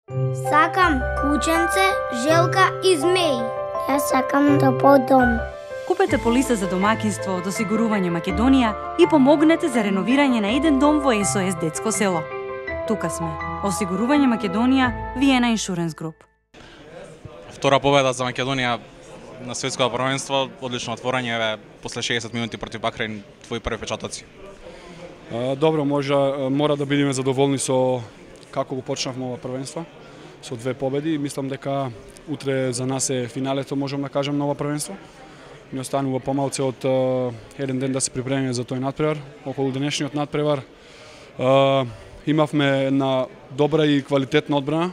Сакам кученце, желка и змеи. Јас сакам топол дом. Купете полиса за домакинство од Осигурување Македонија и помогнете за реновирање на еден дом во СОС Детско село. Тука сме. Осигурување Македонија, Виена Insurance Group. Втора победа за Македонија на светското првенство, одлично отворање после 60 минути против Бахрейн, твои први впечатоци. Добро, мора да бидеме задоволни со како го почнавме ова првенство, со 2 победи. Мислам дека утре за нас е финалето, можам да кажам, на ова првенство. Ни останува помалце од еден ден да се припремиме за тој надпревар. Околу денешниот надпревар имавме една добра и квалитетна одбрана,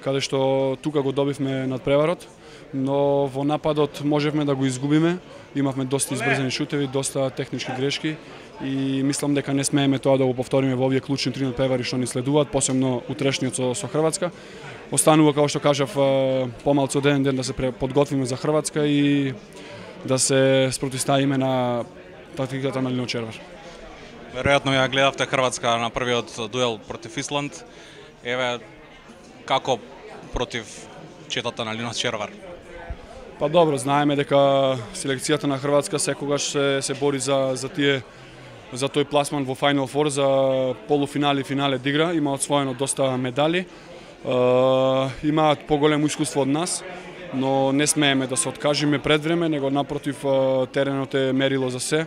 каде што тука го добивме надпреварот, но во нападот можевме да го изгубиме. Имавме доста избрзани шутеви, доста технички грешки и мислам дека не смееме тоа да го повториме во овие клучни 3 надпревари што ни следуваат, посебно утрешниот со Хрватска. Останува, како што кажав, помалку од еден ден да се подготвиме за Хрватска и да се спротивставиме на тактиката на Лино Червар. Веројатно ја гледавте Хрватска на првиот дуел против Исланд. Еве, како против четата на Лино Червар? Па добро, знаеме дека селекцијата на Хрватска секогаш се бори за тој пласман во Final Four, за полуфинали и финале да игра. Има освоено доста медали. Имаат поголемо искуство од нас, но не смееме да се откажиме пред време, него напротив теренот е мерило за се.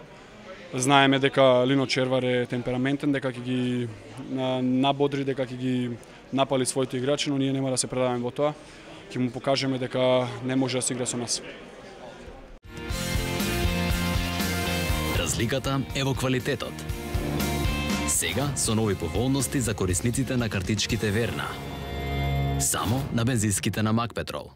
Знаеме дека Лино Червар е темпераментен, дека ќе ги набодри, дека ќе ги напали своите играчи, но ние нема да се предадеме во тоа. Ќе му покажеме дека не може да се игра со нас. Разликата е во квалитетот. Сега со нови поволности за корисниците на картичките Верна. Само на бензинските на Макпетрол.